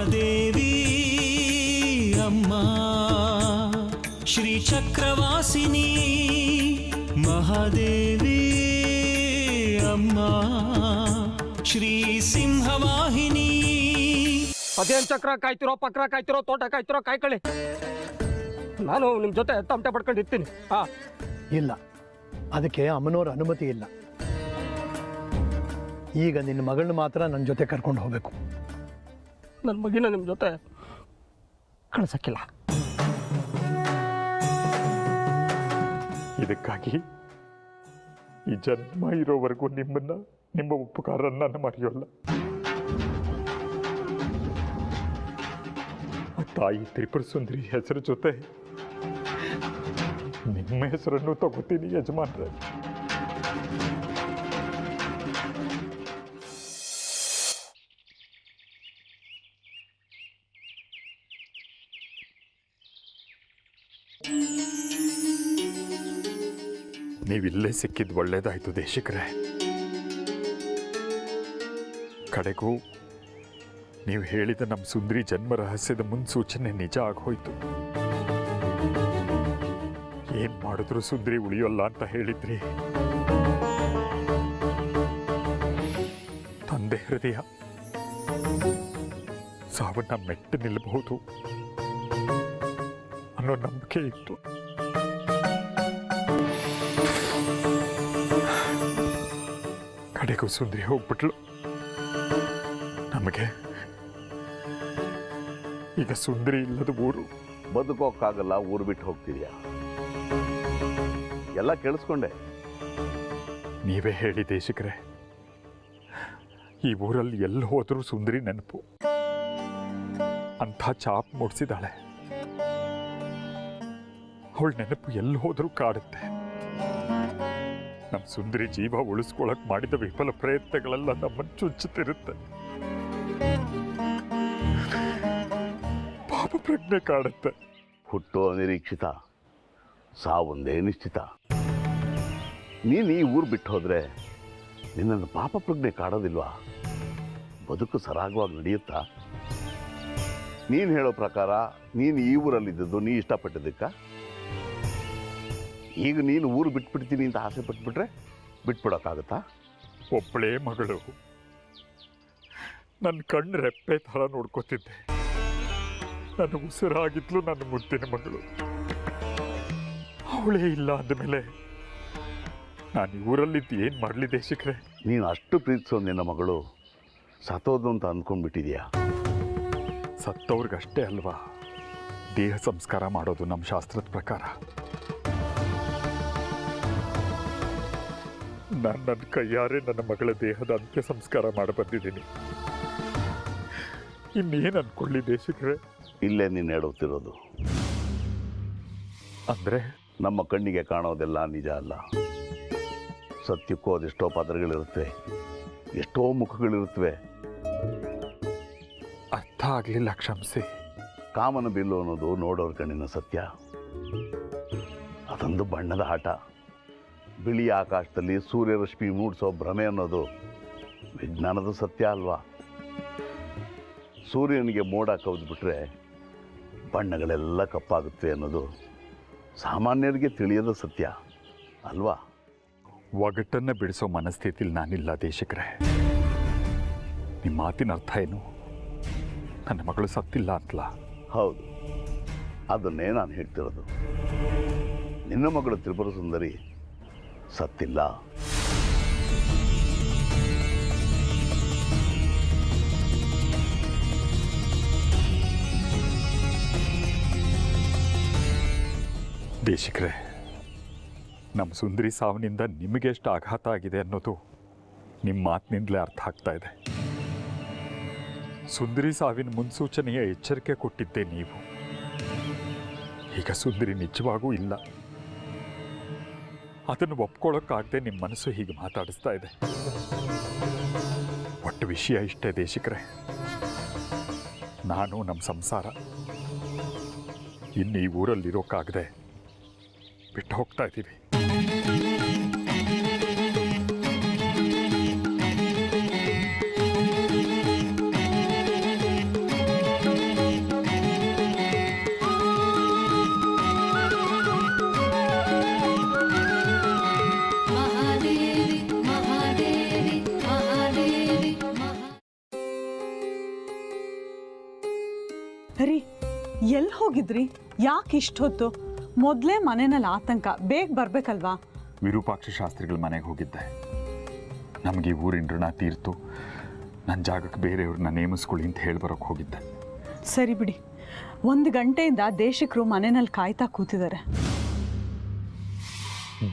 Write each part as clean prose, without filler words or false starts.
ಮಹಾದೇವಿ ಅಮ್ಮ ಶ್ರೀ ಚಕ್ರವಾಸಿನಿ ಮಹಾದೇವಿ ಅಮ್ಮ ಶ್ರೀ ಸಿಂಹವಾಹಿನಿ. ಅದೇನ್ ಚಕ್ರ ಕಾಯ್ತಿರೋ ಪಕ್ರ ಕಾಯ್ತಿರೋ ತೋಟ ಕಾಯ್ತಿರೋ ಕಾಯ್ಕೊಳ್ಳಿ, ನಾನು ನಿಮ್ಮ ಜೊತೆ ತಮಟೆ ಪಡ್ಕೊಂಡಿರ್ತೀನಿ. ಇಲ್ಲ, ಅದಕ್ಕೆ ಅಮ್ಮನವ್ರ ಅನುಮತಿ ಇಲ್ಲ. ಈಗ ನಿನ್ನ ಮಗಳನ್ನ ಮಾತ್ರ ನನ್ನ ಜೊತೆ ಕರ್ಕೊಂಡು ಹೋಗ್ಬೇಕು. ನನ್ನ ಮಗಿನ ನಿಮ್ಮ ಜೊತೆ ಕಳ್ಸಕ್ಕಿಲ್ಲ. ಇದಕ್ಕಾಗಿ ಈ ಜನ್ಮ ಇರೋವರೆಗೂ ನಿಮ್ಮ ಉಪಕಾರ ನಾನು ಮರೆಯೋಲ್ಲ. ತಾಯಿ ತ್ರಿಪುರ ಸುಂದರಿ ಹೆಸರು ಜೊತೆ ನಿಮ್ಮ ಹೆಸರನ್ನು ತಗೋತೀನಿ ಯಜಮಾನ್ರೆ. ನೀವಿಲ್ಲೇ ಸಿಕ್ಕಿದ್ದು ಒಳ್ಳೇದಾಯ್ತು ದೇಶಿಕರೇ. ಕಡೆಗೂ ನೀವು ಹೇಳಿದ ನಮ್ಮ ಸುಂದರಿ ಜನ್ಮ ರಹಸ್ಯದ ಮುನ್ಸೂಚನೆ ನಿಜ ಆಗೋಯ್ತು. ಏನ್ ಮಾಡಿದ್ರು ಸುಂದರಿ ಉಳಿಯೋಲ್ಲ ಅಂತ ಹೇಳಿದ್ರಿ. ತಂದೆ ಹೃದಯ ಸಾವನ್ನ ಮೆಟ್ಟು ನಿಲ್ಲಬಹುದು ಅನ್ನೋ ನಂಬಿಕೆ ಇತ್ತು. ಕಡೆಗೂ ಸುಂದರಿ ಹೋಗ್ಬಿಟ್ಲು. ನಮಗೆ ಈಗ ಸುಂದರಿ ಇಲ್ಲದ ಊರು. ಬದುಕೋಕ್ಕಾಗಲ್ಲ, ಊರು ಬಿಟ್ಟು ಹೋಗ್ತಿದ್ಯಾ? ಎಲ್ಲ ಕೇಳಿಸ್ಕೊಂಡೆ. ನೀವೇ ಹೇಳಿ ದೇಶಿಕರೇ, ಈ ಊರಲ್ಲಿ ಎಲ್ಲಿ ಹೋದರೂ ಸುಂದರಿ ನೆನಪು. ಅಂಥ ಚಾಪ್ ಮೂಡಿಸಿದಾಳೆ. ಅವಳ ನೆನಪು ಎಲ್ಲಿ ಹೋದರೂ ಕಾಡುತ್ತೆ. ನಮ್ಮ ಸುಂದರಿ ಜೀವ ಉಳಿಸ್ಕೊಳಕ್ ಮಾಡಿದ ವಿಫಲ ಪ್ರಯತ್ನಗಳೆಲ್ಲ ನಮ್ಮನ್ನು ಚುಚ್ಚುತ್ತಿರುತ್ತೆ. ಪಾಪ ಪ್ರಜ್ಞೆ ಕಾಡುತ್ತೆ. ಹುಟ್ಟೋ ಅನಿರೀಕ್ಷಿತ, ಸಾವೊಂದೇ ನಿಶ್ಚಿತ. ನೀನು ಈ ಊರು ಬಿಟ್ಟು ಹೋದ್ರೆ ನಿನ್ನನ್ನು ಪಾಪ ಪ್ರಜ್ಞೆ ಕಾಡೋದಿಲ್ವಾ? ಬದುಕು ಸರಾಗವಾಗಿ ನಡೆಯುತ್ತಾ? ನೀನು ಹೇಳೋ ಪ್ರಕಾರ ನೀನು ಈ ಊರಲ್ಲಿದ್ದದ್ದು ನೀ ಇಷ್ಟಪಟ್ಟಿದ್ದಕ್ಕ? ಈಗ ನೀನು ಊರು ಬಿಟ್ಬಿಡ್ತೀನಿ ಅಂತ ಆಸೆ ಪಟ್ಬಿಟ್ರೆ ಬಿಟ್ಬಿಡೋಕ್ಕಾಗತ್ತಾ? ಒಬ್ಬಳೇ ಮಗಳು, ನನ್ನ ಕಣ್ಣು ರೆಪ್ಪೆ ಥರ ನೋಡ್ಕೋತಿದ್ದೆ. ನನ್ನ ಉಸಿರಾಗಿದ್ಲು ನನ್ನ ಮುದ್ದಿನ ಮಗಳು. ಅವಳೇ ಇಲ್ಲ ಅಂದಮೇಲೆ ನಾನು ಈ ಊರಲ್ಲಿದ್ದು ಏನು ಮಾಡಲಿ ದೇಶಿಕರೇ? ನೀನು ಅಷ್ಟು ಪ್ರೀತಿಸೋ ನಿನ್ನ ಮಗಳು ಸತ್ತೋದು ಅಂತ ಅಂದ್ಕೊಂಡ್ಬಿಟ್ಟಿದ್ಯಾ? ಸತ್ತವ್ರಿಗಷ್ಟೇ ಅಲ್ವಾ ದೇಹ ಸಂಸ್ಕಾರ ಮಾಡೋದು ನಮ್ಮ ಶಾಸ್ತ್ರದ ಪ್ರಕಾರ. ನಾನು ನನ್ನ ಕೈಯಾರೆ ನನ್ನ ಮಗಳ ದೇಹದ ಅಂತ್ಯ ಸಂಸ್ಕಾರ ಮಾಡಿ ಬಂದಿದ್ದೀನಿ. ಇನ್ನೇನು ಅನ್ಕೊಳ್ಳಿ ದೇಶಿಕರೇ? ಇಲ್ಲೇ ನೀನು ಹೇಳುತ್ತಿರೋದು. ಅಂದರೆ ನಮ್ಮ ಕಣ್ಣಿಗೆ ಕಾಣೋದೆಲ್ಲ ನಿಜ ಅಲ್ಲ. ಸತ್ಯಕ್ಕೂ ಅದೆಷ್ಟೋ ಪದರಗಳಿರುತ್ತವೆ, ಎಷ್ಟೋ ಮುಖಗಳಿರುತ್ತವೆ. ಅರ್ಥ ಆಗಲಿಲ್ಲ, ಕ್ಷಮಿಸಿ. ಕಾಮನ ಬಿಲ್ಲು ಅನ್ನೋದು ನೋಡೋರ ಕಣ್ಣಿನ ಸತ್ಯ. ಅದೊಂದು ಬಣ್ಣದ ಆಟ. ಬಿಳಿ ಆಕಾಶದಲ್ಲಿ ಸೂರ್ಯರಶ್ಮಿ ಮೂಡಿಸೋ ಭ್ರಮೆ ಅನ್ನೋದು ವಿಜ್ಞಾನದ ಸತ್ಯ ಅಲ್ವಾ? ಸೂರ್ಯನಿಗೆ ಮೋಡ ಕವಿದ್ಬಿಟ್ರೆ ಬಣ್ಣಗಳೆಲ್ಲ ಕಪ್ಪಾಗುತ್ತೆ ಅನ್ನೋದು ಸಾಮಾನ್ಯರಿಗೆ ತಿಳಿಯದ ಸತ್ಯ ಅಲ್ವಾ? ಒಗಟನ್ನು ಬಿಡಿಸೋ ಮನಸ್ಥಿತಿಲಿ ನಾನಿಲ್ಲ ದೇಶಿಕರೇ. ನಿಮ್ಮ ಮಾತಿನ ಅರ್ಥ ಏನು? ನನ್ನ ಮಗಳು ಸತ್ತಿಲ್ಲ ಅಂತಲ್ಲ? ಹೌದು, ಅದನ್ನೇ ನಾನು ಹೇಳ್ತಿರೋದು. ನಿನ್ನ ಮಗಳು ತ್ರಿಪುರ ಸುಂದರಿ ಸತ್ತಿಲ್ಲ. ದೇಶಿಕರೇ, ನಮ್ಮ ಸುಂದರಿ ಸಾವಿನಿಂದ ನಿಮಗೆ ಎಷ್ಟು ಆಘಾತ ಆಗಿದೆ ಅನ್ನೋದು ನಿಮ್ಮ ಮಾತಿನಿಂದಲೇ ಅರ್ಥ ಆಗ್ತಾ ಇದೆ. ಸುಂದರಿ ಸಾವಿನ ಮುನ್ಸೂಚನೆಯ ಎಚ್ಚರಿಕೆ ಕೊಟ್ಟಿದ್ದೆ ನೀವು. ಈಗ ಸುಂದರಿ ನಿಜವಾಗೂ ಇಲ್ಲ. ಅದನ್ನು ಒಪ್ಕೊಳ್ಳೋಕ್ಕಾಗದೆ ನಿಮ್ಮ ಮನಸ್ಸು ಹೀಗೆ ಮಾತಾಡಿಸ್ತಾ ಇದೆ. ಒಟ್ಟು ವಿಷಯ ಇಷ್ಟೇ ದೇಶಿಕರೇ, ನಾನು ನಮ್ಮ ಸಂಸಾರ ಇನ್ನು ಈ ಊರಲ್ಲಿರೋಕ್ಕಾಗದೆ ಬಿಟ್ಟು ಹೋಗ್ತಾ ಇದ್ದೀವಿ. ರೀ ಎಲ್ಲಿ ಹೋಗಿದ್ರಿ? ಯಾಕೆ ಇಷ್ಟೊತ್ತು? ಮೊದಲೇ ಮನೆಯಲ್ಲಿ ಆತಂಕ, ಬೇಗ ಬರ್ಬೇಕಲ್ವಾ? ವಿರೂಪಾಕ್ಷ ಶಾಸ್ತ್ರಿಗಳ ಮನೆಗೆ ಹೋಗಿದ್ದೆ. ನಮಗೆ ಈ ಊರಿನ ಋಣ ತೀರ್ತು, ನನ್ನ ಜಾಗಕ್ಕೆ ಬೇರೆಯವ್ರನ್ನ ನೇಮಿಸ್ಕೊಳ್ಳಿ ಅಂತ ಹೇಳಿ ಬರೋಕ್ಕೆ ಹೋಗಿದ್ದೆ. ಸರಿ ಬಿಡಿ, 1 ಗಂಟೆಯಿಂದ ದೇಶಿಕರು ಮನೆಯಲ್ಲಿ ಕಾಯ್ತಾ ಕೂತಿದ್ದಾರೆ.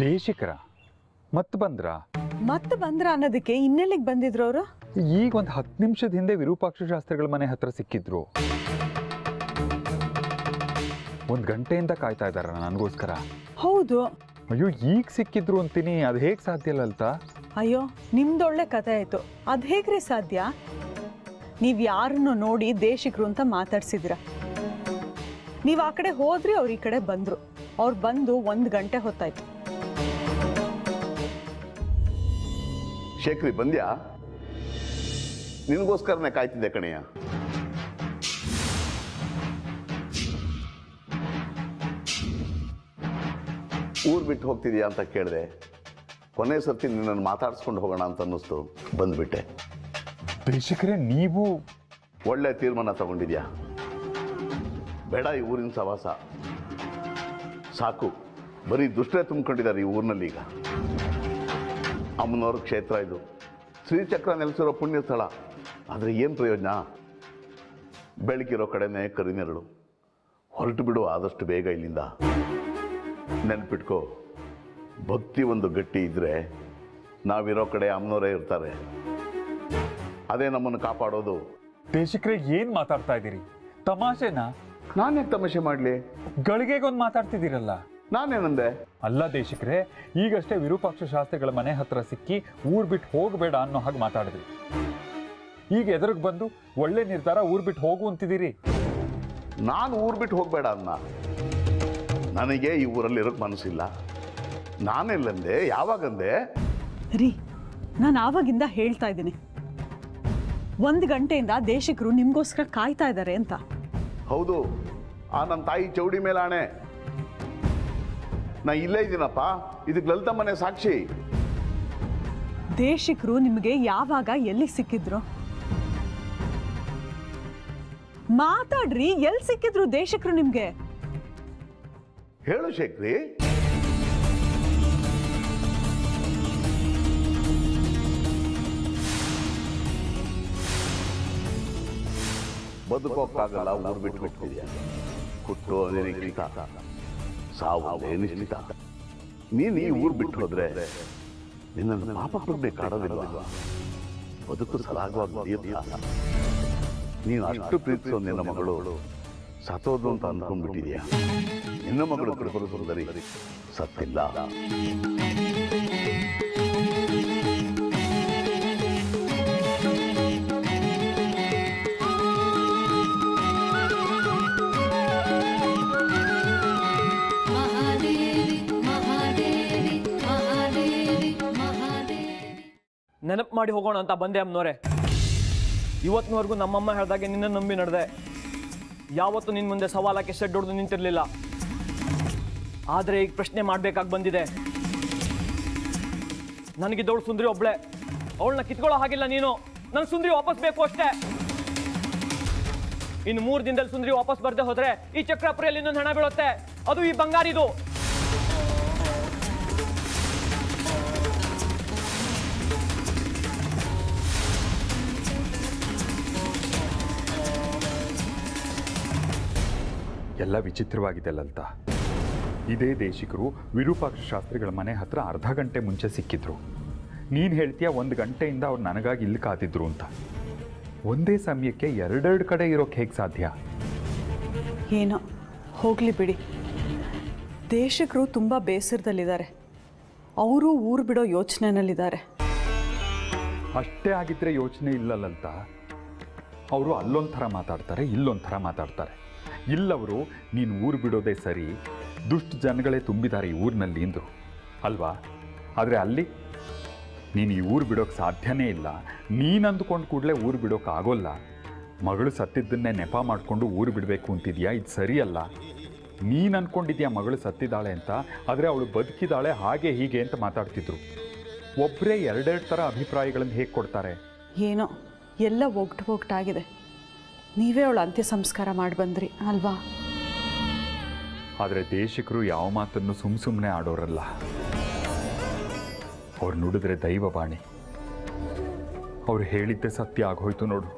ದೇಶಿಕರ ಮತ್ತೆ ಬಂದ್ರ ಅನ್ನೋದಕ್ಕೆ ಇನ್ನೆಲ್ಲಿಗೆ ಬಂದಿದ್ರು ಅವರು? ಈಗ ಒಂದು 10 ನಿಮಿಷದ ಹಿಂದೆ ವಿರೂಪಾಕ್ಷ ಶಾಸ್ತ್ರಿಗಳ ಮನೆ ಹತ್ರ ಸಿಕ್ಕಿದ್ರು. 1 ಗಂಟೆಯಿಂದ ಕಾಯ್ತಾ ಇದ್ದಾರ ನನಗೋಸ್ಕರ. ಹೌದು. ಅಯ್ಯೋ, ಈಗ ಸಿಕ್ಕಿದ್ರು ಅಂತೀನಿ, ಅದು ಹೇಗೆ ಸಾಧ್ಯ ಲಲಿತಾ? ಅಯ್ಯೋ, ನಿಮ್ದೊಳ್ಳೆ ಕಥೆ ಆಯ್ತು. ಅದು ಹೇಗ್ರಿ ಸಾಧ್ಯ? ನೀವು ಯಾರನ್ನು ನೋಡಿ ದೇಶಿಕರು ಅಂತ ಮಾತಾಡ್ಸಿದ್ರ. ನೀವು ಆ ಕಡೆ ಹೋದ್ರಿ, ಅವ್ರು ಈ ಕಡೆ ಬಂದ್ರು. ಅವ್ರು ಬಂದು 1 ಗಂಟೆ ಹೊತ್ತಾಯ್ತು. ಶೇಖರಿ ಬಂದ್ಯಾ? ನಿನಗೋಸ್ಕರನೇ ಕಾಯ್ತಿದ್ದೆ ಕಣಯ್ಯ. ಊರು ಬಿಟ್ಟು ಹೋಗ್ತಿದ್ಯಾ ಅಂತ ಕೇಳಿದೆ. ಕೊನೆ ಸರ್ತಿ ನಿನ್ನನ್ನು ಮಾತಾಡಿಸ್ಕೊಂಡು ಹೋಗೋಣ ಅಂತ ಅನ್ನಿಸ್ತು, ಬಂದ್ಬಿಟ್ಟೆ. ದೇಶಿಕರೇ, ನೀವು ಒಳ್ಳೆ ತೀರ್ಮಾನ ತಗೊಂಡಿದ್ಯಾ. ಬೇಡ ಈ ಊರಿನ ಸವಾಸ, ಸಾಕು. ಬರೀ ದುಷ್ಟರೇ ತುಂಬಿಕೊಂಡಿದ್ದಾರೆ ಈ ಊರಿನಲ್ಲಿ. ಈಗ ಅಮ್ಮನವ್ರ ಕ್ಷೇತ್ರ ಇದು, ಶ್ರೀಚಕ್ರ ನೆಲೆಸಿರೋ ಪುಣ್ಯ ಸ್ಥಳ. ಆದರೆ ಏನು ಪ್ರಯೋಜನ? ಬೆಳಕಿರೋ ಕಡೆನೇ ಕರಿನೆರಳು. ಹೊರಟು ಬಿಡು ಆದಷ್ಟು ಬೇಗ ಇಲ್ಲಿಂದ. ನೆನ್ಪಿಟ್ಕೋ, ಭಕ್ತಿ ಒಂದು ಗಟ್ಟಿ ಇದ್ದರೆ ನಾವಿರೋ ಕಡೆ ಅಮ್ಮನವರೇ ಇರ್ತಾರೆ. ಅದೇ ನಮ್ಮನ್ನು ಕಾಪಾಡೋದು. ದೇಶಿಕರೇ, ಏನ್ ಮಾತಾಡ್ತಾ ಇದ್ದೀರಿ? ತಮಾಷೆನಾ? ನಾನೇ ತಮಾಷೆ ಮಾಡಲಿ? ಗಳಿಗೆಗೊಂದು ಮಾತಾಡ್ತಿದ್ದೀರಲ್ಲ. ನಾನೇನಂದೆ? ಅಲ್ಲ ದೇಶಿಕರೇ, ಈಗಷ್ಟೇ ವಿರೂಪಾಕ್ಷ ಶಾಸ್ತ್ರಿಗಳ ಮನೆ ಹತ್ರ ಸಿಕ್ಕಿ ಊರ್ ಬಿಟ್ಟು ಹೋಗಬೇಡ ಅನ್ನೋ ಹಾಗೆ ಮಾತಾಡಿದ್ರಿ. ಈಗ ಎದುರಿಗೆ ಬಂದು ಒಳ್ಳೆ ನಿರ್ಧಾರ, ಊರ್ ಬಿಟ್ಟು ಹೋಗು ಅಂತಿದ್ದೀರಿ. ನಾನು ಊರು ಬಿಟ್ಟು ಹೋಗಬೇಡ ಅನ್ನ. ನನಗೆ ಈ ಊರಲ್ಲಿ ಇರೋಕ್ಕೆ ಮನಸ್ಸಿಲ್ಲ. ನಾನೆಲ್ಲಂದೆ? ಯಾವಾಗಂದೆ? ರೀ, ನಾನು ಆವಾಗಿಂದ ಹೇಳ್ತಾ ಇದ್ದೀನಿ, 1 ಗಂಟೆಯಿಂದ ದೇಶಿಕರು ನಿಮ್ಗೋಸ್ಕರ ಕಾಯ್ತಾ ಇದ್ದಾರೆ ಅಂತ. ಹೌದು, ಆ ನನ್ನ ತಾಯಿ ಚೌಡಿ ಮೇಲೆ ಆಣೆ. ನಾ ಇಲ್ಲೇ ಇದ್ದೀನಪ್ಪ, ಇದಕ್ಕೆ ಲಲಿತಾ ಮನೆ ಸಾಕ್ಷಿ. ದೇಶಿಕರು ನಿಮಗೆ ಯಾವಾಗ ಎಲ್ಲಿ ಸಿಕ್ಕಿದ್ರು? ಮಾತಾಡ್ರಿ, ಎಲ್ಲಿ ಸಿಕ್ಕಿದ್ರು ದೇಶಿಕರು ನಿಮ್ಗೆ? ಹೇಳು ಶೇಖರಿ. ಬದುಕೋಕ್ಕಾಗಲ್ಲ, ಊರು ಬಿಟ್ಟು ಹೋಗ್ತಿದ್ಯಾ. ಹುಟ್ಟು ಅದೇ ನಿಶ್ಚಿತ, ಸಾವು ಅದೇ ನಿಶ್ಚಿತ. ನೀನು ಈ ಊರು ಬಿಟ್ಟು ಹೋದ್ರೆ ನಿನ್ನನ್ನು ಪಾಪ ಪ್ರಜ್ಞೆ ಕಾಡೋದಿಲ್ವಾ? ಬದುಕು ಸರಾಗವಾಗಿ ನೀನು ಅಷ್ಟು ಪ್ರೀತಿಸೋ ನಿನ್ನ ಮಗಳು ಸತ್ತೋದು ಅಂತ ಅಂದ್ಕೊಂಡ್ಬಿಟ್ಟಿದ್ಯಾ. ನಿನ್ನ ಮಗಳು ತ್ರಿಪುರ ಸುಂದರಿ ಸತ್ತಿಲ್ಲ. ನೆನಪು ಮಾಡಿ ಹೋಗೋಣ ಅಂತ ಬಂದೆ ಅಮ್ಮನವರೇ. ಇವತ್ತಿನವರೆಗೂ ನಮ್ಮಮ್ಮ ಹೇಳ್ದಾಗೆ ನಿನ್ನ ನಂಬಿ ನಡೆದೆ. ಯಾವತ್ತೂ ನಿನ್ನ ಮುಂದೆ ಸವಾಲಕ್ಕೆ ಸೆಡ್ ಹೊಡೆದು ನಿಂತಿರಲಿಲ್ಲ. ಆದರೆ ಈಗ ಪ್ರಶ್ನೆ ಮಾಡಬೇಕಾಗಿ ಬಂದಿದೆ. ನನಗಿದ್ದವಳು ಸುಂದರಿ ಒಬ್ಳೆ, ಅವಳನ್ನ ಕಿತ್ಕೊಳ್ಳೋ ಹಾಗಿಲ್ಲ ನೀನು. ನನ್ನ ಸುಂದರಿ ವಾಪಸ್ ಬೇಕು ಅಷ್ಟೇ. ಇನ್ನು 3 ದಿನದಲ್ಲಿ ಸುಂದರಿ ವಾಪಸ್ ಬರ್ದೆ ಹೋದ್ರೆ ಈ ಚಕ್ರಪುರಿಯಲ್ಲಿ ಇನ್ನೊಂದು ಹಣ ಬೀಳುತ್ತೆ, ಅದು ಈ ಬಂಗಾರಿದು. ಎಲ್ಲ ವಿಚಿತ್ರವಾಗಿದೆ ಲಲಿತಾ. ಇದೇ ದೇಶಿಕರು ವಿರೂಪಾಕ್ಷ ಶಾಸ್ತ್ರಿಗಳ ಮನೆ ಹತ್ರ ಅರ್ಧ ಗಂಟೆ ಮುಂಚೆ ಸಿಕ್ಕಿದ್ರು. ನೀನು ಹೇಳ್ತೀಯ 1 ಗಂಟೆಯಿಂದ ಅವ್ರು ನನಗಾಗಿ ಇಲ್ಲಿ ಕಾದಿದ್ರು ಅಂತ. ಒಂದೇ ಸಮಯಕ್ಕೆ 2 ಕಡೆ ಇರೋಕ್ಕೆ ಹೇಗೆ ಸಾಧ್ಯ? ಏನೋ ಹೋಗ್ಲಿ ಬಿಡಿ. ದೇಶಿಕರು ತುಂಬ ಬೇಸರದಲ್ಲಿದ್ದಾರೆ. ಅವರು ಊರು ಬಿಡೋ ಯೋಚನೆಯಲ್ಲಿದ್ದಾರೆ. ಅಷ್ಟೇ ಆಗಿದ್ರೆ ಯೋಚನೆ ಇಲ್ಲ ಲಲಿತಾ. ಅವರು ಅಲ್ಲೊಂಥರ ಮಾತಾಡ್ತಾರೆ, ಇಲ್ಲೊಂಥರ ಮಾತಾಡ್ತಾರೆ. ಇಲ್ಲವರು ನೀನು ಊರು ಬಿಡೋದೇ ಸರಿ, ದುಷ್ಟ ಜನಗಳೇ ತುಂಬಿದ್ದಾರೆ ಈ ಊರಿನಲ್ಲಿ ಅಂದರು ಅಲ್ವಾ? ಆದರೆ ಅಲ್ಲಿ ನೀನು ಈ ಊರು ಬಿಡೋಕ್ಕೆ ಸಾಧ್ಯನೇ ಇಲ್ಲ. ನೀನು ಅಂದುಕೊಂಡು ಕೂಡಲೇ ಊರು ಬಿಡೋಕೆ ಆಗೋಲ್ಲ. ಮಗಳು ಸತ್ತಿದ್ದನ್ನೇ ನೆಪ ಮಾಡಿಕೊಂಡು ಊರು ಬಿಡಬೇಕು ಅಂತಿದ್ಯಾ? ಇದು ಸರಿಯಲ್ಲ. ನೀನು ಅಂದ್ಕೊಂಡಿದ್ಯಾ ಮಗಳು ಸತ್ತಿದ್ದಾಳೆ ಅಂತ, ಆದರೆ ಅವಳು ಬದುಕಿದ್ದಾಳೆ ಹಾಗೆ ಹೀಗೆ ಅಂತ ಮಾತಾಡ್ತಿದ್ರು. ಒಬ್ಬರೇ 2 ಥರ ಅಭಿಪ್ರಾಯಗಳನ್ನು ಹೇಗೆ ಕೊಡ್ತಾರೆ? ಏನೋ ಎಲ್ಲ ಒಗ್ಟಾಗಿದೆ. ನೀವೇ ಅವಳು ಅಂತ್ಯ ಸಂಸ್ಕಾರ ಮಾಡಿ ಬಂದ್ರಿ ಅಲ್ವಾ? ಆದರೆ ದೇಶಿಕರು ಯಾವ ಮಾತನ್ನು ಸುಮ್ಮನೆ ಆಡೋರಲ್ಲ. ಅವ್ರು ನುಡಿದ್ರೆ ದೈವವಾಣಿ. ಅವ್ರು ಹೇಳಿದ್ದೆ ಸತ್ಯ ಆಗೋಯ್ತು ನೋಡು.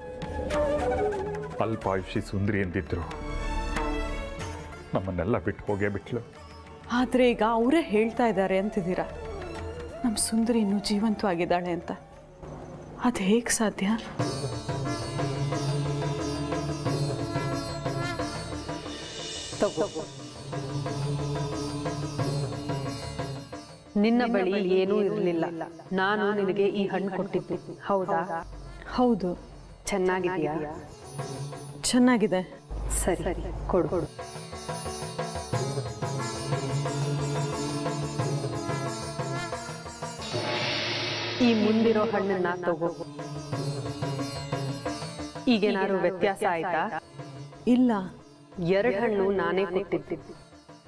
ಅಲ್ಪಾಯುಷಿ ಸುಂದರಿ ಎಂದಿದ್ರು, ನಮ್ಮನ್ನೆಲ್ಲ ಬಿಟ್ಟು ಹೋಗೇ ಬಿಟ್ಲು. ಆದರೆ ಈಗ ಅವರೇ ಹೇಳ್ತಾ ಇದ್ದಾರೆ ಅಂತಿದ್ದೀರಾ ನಮ್ಮ ಸುಂದರಿ ಇನ್ನೂ ಜೀವಂತವಾಗಿದ್ದಾಳೆ ಅಂತ. ಅದು ಹೇಗೆ ಸಾಧ್ಯ? ನಿನ್ನ ಬಳಿ ಏನೂ ಇರಲಿಲ್ಲ. ನಾನು ನಿನಗೆ ಈ ಹಣ್ಣು ಕೊಟ್ಟಿದ್ದು, ಹೌದಾ? ಹೌದು. ಚೆನ್ನಾಗಿದೆಯಾ? ಚೆನ್ನಾಗಿದೆ. ಸರಿ, ಕೊಡು. ಈ ಮುಂದಿರೋ ಹಣ್ಣನ್ನ ತಗೋ. ಈಗೇನಾದ್ರು ವ್ಯತ್ಯಾಸ ಆಯ್ತಾ? ಇಲ್ಲ. 2 ಹಣ್ಣು ನಾನೇ ಕೊಟ್ಟಿದ್ದು.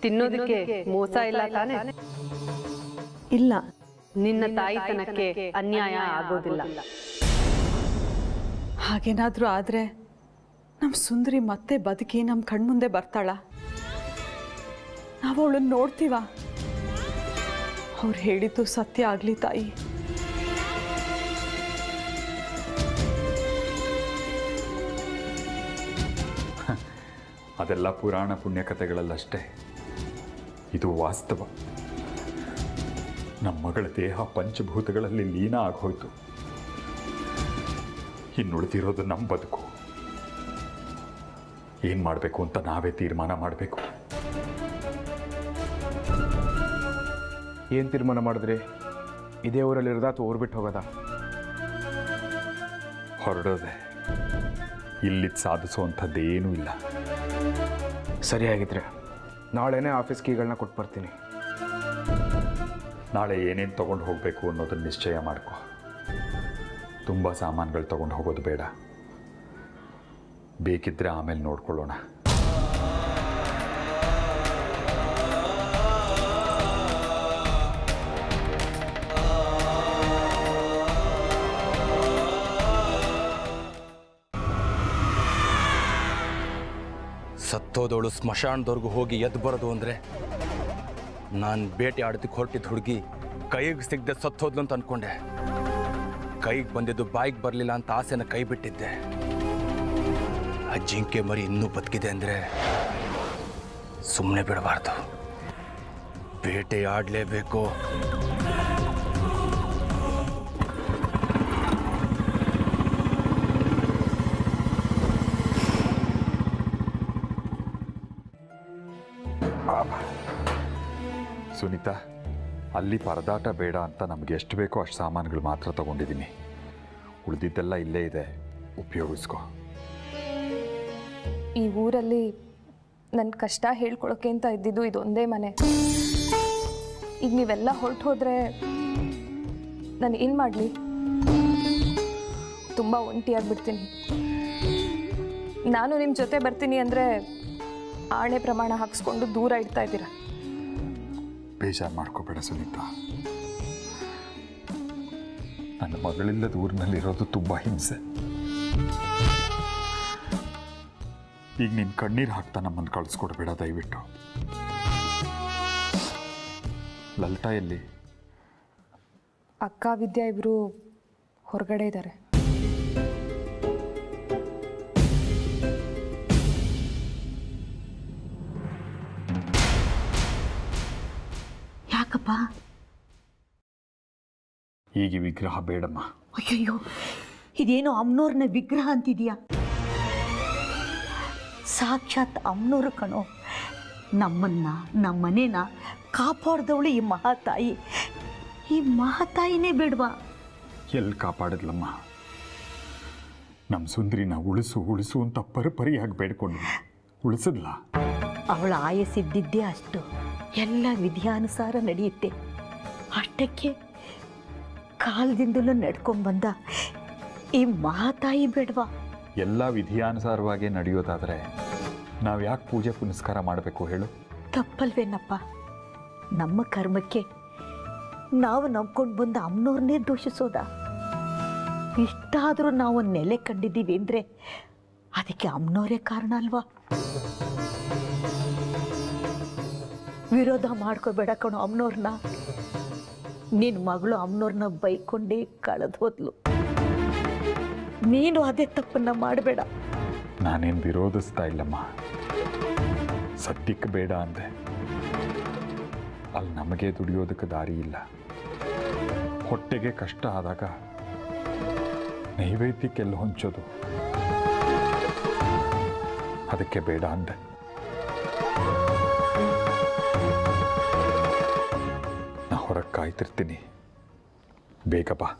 ತಿನ್ನೋದಕ್ಕೆ ಮೋಸ ಇಲ್ಲ ತಾನೆ? ಇಲ್ಲ. ನಿನ್ನ ತಾಯಿತನಕ್ಕೆ ಅನ್ಯಾಯ ಆಗೋದಿಲ್ಲ. ಹಾಗೇನಾದರೂ ಆದರೆ ನಮ್ಮ ಸುಂದರಿ ಮತ್ತೆ ಬದುಕಿ ನಮ್ಮ ಕಣ್ಮುಂದೆ ಬರ್ತಾಳ? ನಾವು ಅವಳನ್ನು ನೋಡ್ತೀವ? ಅವ್ರು ಹೇಳಿದ್ದು ಸತ್ಯ ಆಗಲಿ ತಾಯಿ. ಅದೆಲ್ಲ ಪುರಾಣ ಪುಣ್ಯಕಥೆಗಳಲ್ಲಷ್ಟೇ. ಇದು ವಾಸ್ತವ. ನಮ್ಮ ಮಗಳ ದೇಹ ಪಂಚಭೂತಗಳಲ್ಲಿ ಲೀನ ಆಗೋಯ್ತು. ಇನ್ನುಳಿದಿರೋದು ನಮ್ಮ ಬದುಕು. ಏನು ಮಾಡಬೇಕು ಅಂತ ನಾವೇ ತೀರ್ಮಾನ ಮಾಡಬೇಕು. ಏನು ತೀರ್ಮಾನ ಮಾಡಿದ್ರಿ? ಇದೇ ಊರಲ್ಲಿರೋದಾ ಅಥವಾ ಊರು ಬಿಟ್ಟು ಹೋಗೋದಾ? ಹೊರಡೋದೆ. ಇಲ್ಲಿ ಸಾಧಿಸುವಂಥದ್ದೇನೂ ಇಲ್ಲ. ಸರಿಯಾಗಿದ್ರೆ ನಾಳೆನೇ ಆಫೀಸ್ ಕೀಗಳನ್ನ ಕೊಟ್ಟು ಬರ್ತೀನಿ. ನಾಳೆ ಏನೇನು ತೊಗೊಂಡು ಹೋಗಬೇಕು ಅನ್ನೋದನ್ನು ನಿಶ್ಚಯ ಮಾಡ್ಕೊ. ತುಂಬ ಸಾಮಾನುಗಳು ತೊಗೊಂಡು ಹೋಗೋದು ಬೇಡ. ಬೇಕಿದ್ದರೆ ಆಮೇಲೆ ನೋಡ್ಕೊಳ್ಳೋಣ. ಸತ್ತೋದವಳು ಸ್ಮಶಾನದವರೆಗೂ ಹೋಗಿ ಎದ್ದು ಬರೋದು ಅಂದರೆ ನಾನು ಬೇಟೆ ಆಡೋದಕ್ಕೆ ಹೊರಟಿದ್ದ ಹುಡುಗಿ ಕೈಗೆ ಸಿಗದೆ ಸತ್ತೋದ್ಲು ಅಂತ ಅಂದ್ಕೊಂಡೆ. ಕೈಗೆ ಬಂದಿದ್ದು ಬಾಯಿಗೆ ಬರಲಿಲ್ಲ ಅಂತ ಆಸೆನ ಕೈ ಬಿಟ್ಟಿದ್ದೆ. ಆ ಜಿಂಕೆ ಮರಿ ಇನ್ನೂ ಬದುಕಿದೆ ಅಂದರೆ ಸುಮ್ಮನೆ ಬಿಡಬಾರ್ದು. ಬೇಟೆ ಆಡಲೇಬೇಕು. ಸುನೀತಾ, ಅಲ್ಲಿ ಪರದಾಟ ಬೇಡ ಅಂತ ನಮಗೆ ಎಷ್ಟು ಬೇಕೋ ಅಷ್ಟು ಸಾಮಾನುಗಳು ಮಾತ್ರ ತಗೊಂಡಿದ್ದೀನಿ. ಉಳಿದಿದ್ದೆಲ್ಲ ಇಲ್ಲೇ ಇದೆ, ಉಪಯೋಗಿಸ್ಕೊ. ಈ ಊರಲ್ಲಿ ನನ್ನ ಕಷ್ಟ ಹೇಳ್ಕೊಳಕ್ಕೆ ಅಂತ ಇದ್ದಿದ್ದು ಇದೊಂದೇ ಮನೆ. ಈಗ ನೀವೆಲ್ಲ ಹೊರಟು ಹೋದರೆ ನಾನು ಏನು ಮಾಡಲಿ? ತುಂಬ ಒಂಟಿಯಾಗಿಬಿಡ್ತೀನಿ. ನಾನು ನಿಮ್ಮ ಜೊತೆ ಬರ್ತೀನಿ ಅಂದರೆ ಆಣೆ ಪ್ರಮಾಣ ಹಾಕ್ಸ್ಕೊಂಡು ದೂರ ಇಡ್ತಾ ಇದ್ದೀರಾ. ಬೇಜಾರು ಮಾಡ್ಕೋಬೇಡ ಸುನೀತಾ. ನನ್ನ ಮಗಳಿಲ್ಲದ ಊರಿನಲ್ಲಿರೋದು ತುಂಬ ಹಿಂಸೆ. ಈಗ ನೀನು ಕಣ್ಣೀರು ಹಾಕ್ತಾ ನಮ್ಮನ್ನು ಕಳಿಸ್ಕೊಡ್ಬೇಡ ದಯವಿಟ್ಟು. ಲಲಿತಾ ಎಲ್ಲಿ? ಅಕ್ಕ ವಿದ್ಯಾ ಇಬ್ಬರು ಹೊರಗಡೆ ಇದ್ದಾರೆ. ಯಾಕಪ್ಪ? ಈಗ ವಿಗ್ರಹ ಬೇಡಮ್ಮ. ಅಯ್ಯಯ್ಯೋ, ಇದೇನೋ ಅಮ್ಮನವ್ರನ್ನ ವಿಗ್ರಹ ಅಂತಿದೀಯಾ? ಸಾಕ್ಷಾತ್ ಅಮ್ಮನವ್ರು ಕಣೋ. ನಮ್ಮನ್ನ ನಮ್ಮನೇನ ಕಾಪಾಡ್ದವಳು ಈ ಮಹಾತಾಯಿ. ಈ ಮಹಾತಾಯಿನೇ ಬೇಡವಾ? ಎಲ್ಲಿ ಕಾಪಾಡಿದ್ಲಮ್ಮ? ನಮ್ಮ ಸುಂದರಿನ ಉಳಿಸು ಉಳಿಸು ಅಂತ ಪರಿಯಾಗಿ ಬೇಡ್ಕೊಂಡು ಉಳಿಸಿದ್ಲ. ಅವಳ ಆಯಸ್ಸಿದ್ದಿದ್ದೇ ಅಷ್ಟು. ಎಲ್ಲ ವಿಧಿಯಾನುಸಾರ ನಡೆಯುತ್ತೆ. ಅಷ್ಟಕ್ಕೆ ಕಾಲದಿಂದಲೂ ನಡ್ಕೊಂಡ್ಬಂದ ಈ ಮಹಾತಾಯಿ ಬೇಡವಾ? ಎಲ್ಲ ವಿಧಿಯಾನುಸಾರವಾಗಿ ನಡೆಯೋದಾದರೆ ನಾವು ಯಾಕೆ ಪೂಜೆ ಪುನಸ್ಕಾರ ಮಾಡಬೇಕು ಹೇಳು? ತಪ್ಪಲ್ವೇನಪ್ಪ? ನಮ್ಮ ಕರ್ಮಕ್ಕೆ ನಾವು ನಂಬ್ಕೊಂಡು ಬಂದ ಅಮ್ಮನವ್ರನ್ನೇ ದೂಷಿಸೋದ? ಇಷ್ಟಾದರೂ ನಾವು ನೆಲೆ ಕಂಡಿದ್ದೀವಿ ಅಂದರೆ ಅದಕ್ಕೆ ಅಮ್ಮನವರೇ ಕಾರಣ ಅಲ್ವಾ? ವಿರೋಧ ಮಾಡ್ಕೋಬೇಡ ಕಣೋ ಅಮ್ಮನವ್ರನ್ನ. ನಿನ್ನ ಮಗಳು ಅಮ್ಮನವ್ರನ್ನ ಬೈಕೊಂಡೇ ಕಳೆದು ಹೋದ್ಲು. ನೀನು ಅದೇ ತಪ್ಪನ್ನ ಮಾಡಬೇಡ. ನಾನೇನು ವಿರೋಧಿಸ್ತಾ ಇಲ್ಲಮ್ಮ, ಸದ್ಯಕ್ಕೆ ಬೇಡ ಅಂದೆ. ಅಲ್ಲಿ ನಮಗೆ ದುಡಿಯೋದಕ್ಕೆ ದಾರಿ ಇಲ್ಲ. ಹೊಟ್ಟೆಗೆ ಕಷ್ಟ ಆದಾಗ ನೈವೇದ್ಯಕ್ಕೆಲ್ಲ ಹೊಂಚೋದು, ಅದಕ್ಕೆ ಬೇಡ ಅಂದೆ. ನಾ ಹೊರಗೆ ಕಾಯ್ತಿರ್ತೀನಿ, ಬೇಗ ಬಾ.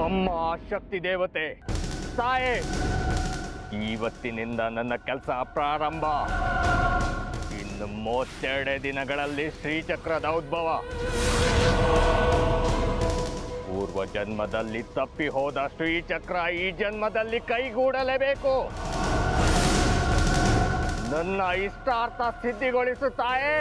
ಅಮ್ಮ ಶಕ್ತಿ ದೇವತೆ ತಾಯೇ, ಇವತ್ತಿನಿಂದ ನನ್ನ ಕೆಲಸ ಪ್ರಾರಂಭ. ಇನ್ನು 32 ದಿನಗಳಲ್ಲಿ ಶ್ರೀಚಕ್ರದ ಉದ್ಭವ. ಪೂರ್ವ ಜನ್ಮದಲ್ಲಿ ತಪ್ಪಿ ಹೋದ ಶ್ರೀಚಕ್ರ ಈ ಜನ್ಮದಲ್ಲಿ ಕೈಗೂಡಲೇಬೇಕು. ನನ್ನ ಇಷ್ಟಾರ್ಥ ಸಿದ್ಧಿಗೊಳಿಸುತ್ತಾಯೇ.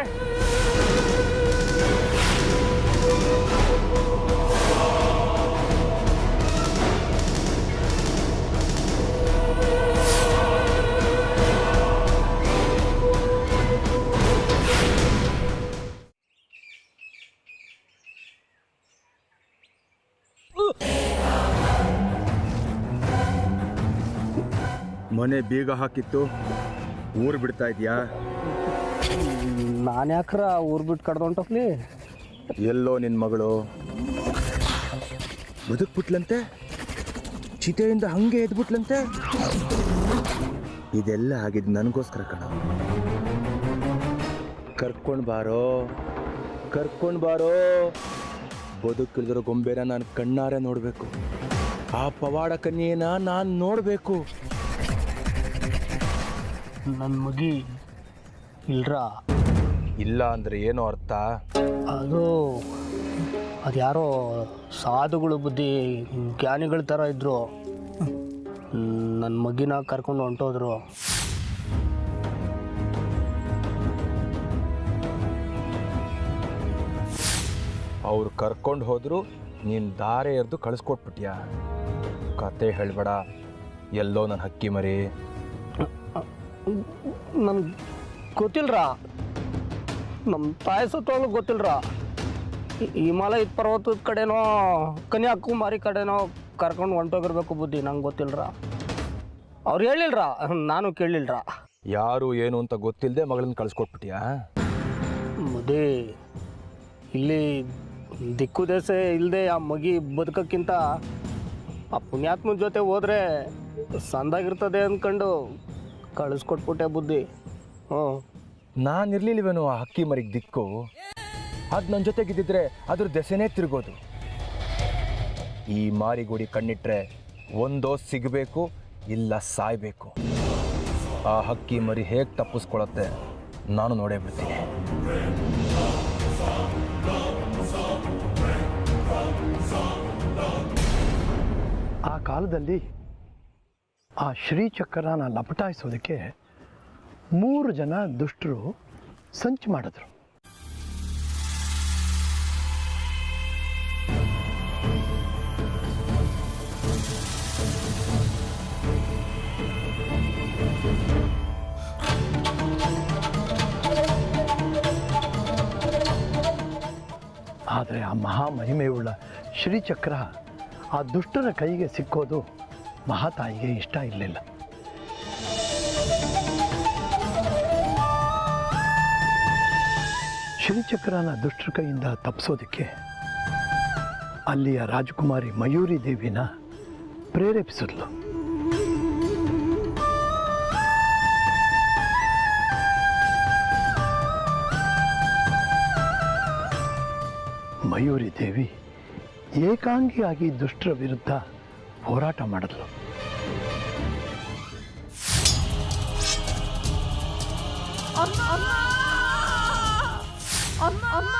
ಮನೆ ಬೀಗ ಹಾಕಿತ್ತು, ಊರು ಬಿಡ್ತಾ ಇದೆಯಾ? ನಾನು ಯಾಕ್ರ ಊರು ಬಿಟ್ಟು ಕಡ್ದೊಂಟೋಗ್ಲಿ? ಎಲ್ಲೋ ನಿನ್ನ ಮಗಳು ಬದುಕ್ಬಿಟ್ಲಂತೆ, ಚಿತೆಯಿಂದ ಹಂಗೆ ಎದ್ಬಿಟ್ಲಂತೆ. ಇದೆಲ್ಲ ಆಗಿದ್ದು ನನಗೋಸ್ಕರ ಕಣ. ಕರ್ಕೊಂಡು ಬಾರೋ. ಬದುಕಿಲ್ದಿರೋ ಗೊಂಬೆನ ನಾನು ಕಣ್ಣಾರೆ ನೋಡಬೇಕು. ಆ ಪವಾಡ ಕನ್ಯೆನ ನಾನು ನೋಡಬೇಕು. ನನ್ನ ಮಗಿ ಇಲ್ರ? ಇಲ್ಲ ಅಂದ್ರೆ ಏನೋ ಅರ್ಥ? ಅದು ಯಾರೋ ಸಾಧುಗಳು ಬುದ್ಧಿ ಜ್ಞಾನಿಗಳ ಥರ ಇದ್ರು. ನನ್ನ ಮಗಿನ ಕರ್ಕೊಂಡು ಹೊಂಟೋದ್ರು. ಅವ್ರು ಕರ್ಕೊಂಡು ಹೋದ್ರು, ನೀನು ದಾರೆ ಎರೆದು ಕಳಿಸ್ಕೊಟ್ಬಿಟ್ಯಾ? ಕತೆ ಹೇಳ್ಬೇಡ, ಎಲ್ಲೋ ನನ್ನ ಹಕ್ಕಿ ಮರಿ. ನನ್ಗೆ ಗೊತ್ತಿಲ್ರ, ನಮ್ಮ ತಾಯಿ ಸತ್ತೋಳು ಗೊತ್ತಿಲ್ರ. ಹಿಮಾಲಯ ಪರ್ವತದ ಕಡೆನೋ ಕನ್ಯಾಕುಮಾರಿ ಕಡೆನೋ ಕರ್ಕೊಂಡು ಹೊಂಟೋಗಿರ್ಬೇಕು ಬುದ್ಧಿ, ನಂಗೆ ಗೊತ್ತಿಲ್ರ. ಅವ್ರು ಹೇಳಿಲ್ರ, ನಾನು ಕೇಳಿಲ್ರ. ಯಾರು ಏನು ಅಂತ ಗೊತ್ತಿಲ್ಲದೆ ಮಗಳನ್ನ ಕಳಿಸ್ಕೊಟ್ಬಿಟ್ಯಾ? ಮದುವೆ ಇಲ್ಲಿ ದಿಕ್ಕು ದೇಶ ಇಲ್ಲದೆ ಆ ಮಗಿ ಬದುಕೋಕ್ಕಿಂತ ಆ ಪುಣ್ಯಾತ್ಮನ ಜೊತೆ ಹೋದರೆ ಸಂದಾಗಿರ್ತದೆ ಅಂದ್ಕೊಂಡು ಕಳಿಸ್ಕೊಟ್ಬಿಟ್ಟೆ ಬುದ್ಧಿ. ನಾನು ಇರ್ಲಿಲ್ವೇನೋ ಆ ಹಕ್ಕಿ ಮರಿಗೆ ದಿಕ್ಕು? ಅದು ನನ್ನ ಜೊತೆಗಿದ್ದಿದ್ರೆ ಅದ್ರ ದೆಸೆನೇ ತಿರುಗೋದು. ಈ ಮಾರಿಗುಡಿ ಕಣ್ಣಿಟ್ರೆ ಒಂದೋ ಸಿಗಬೇಕು, ಇಲ್ಲ ಸಾಯ್ಬೇಕು. ಆ ಹಕ್ಕಿ ಮರಿ ಹೇಗೆ ತಪ್ಪಿಸ್ಕೊಳತ್ತೆ ನಾನು ನೋಡೇ ಬಿಡ್ತೀನಿ. ಆ ಕಾಲದಲ್ಲಿ ಆ ಶ್ರೀಚಕ್ರನ ಲಪಟಾಯಿಸೋದಕ್ಕೆ 3 ಜನ ದುಷ್ಟರು ಸಂಚು ಮಾಡಿದ್ರು. ಆದರೆ ಆ ಮಹಾಮಹಿಮೆಯುಳ್ಳ ಶ್ರೀಚಕ್ರ ಆ ದುಷ್ಟರ ಕೈಗೆ ಸಿಕ್ಕೋದು ಮಹಾತಾಯಿಗೆ ಇಷ್ಟ ಇರಲಿಲ್ಲ. ಶ್ರೀಚಕ್ರನ ದುಷ್ಟರ ಕೈಯಿಂದ ತಪ್ಪಿಸೋದಕ್ಕೆ ಅಲ್ಲಿಯ ರಾಜಕುಮಾರಿ ಮಯೂರಿ ದೇವಿನ ಪ್ರೇರೇಪಿಸಿದ್ಲು. ಮಯೂರಿ ದೇವಿ ಏಕಾಂಗಿಯಾಗಿ ದುಷ್ಟರ ವಿರುದ್ಧ ಹೋರಾಟ ಮಾಡಿದ್ಲು. ಅಮ್ಮ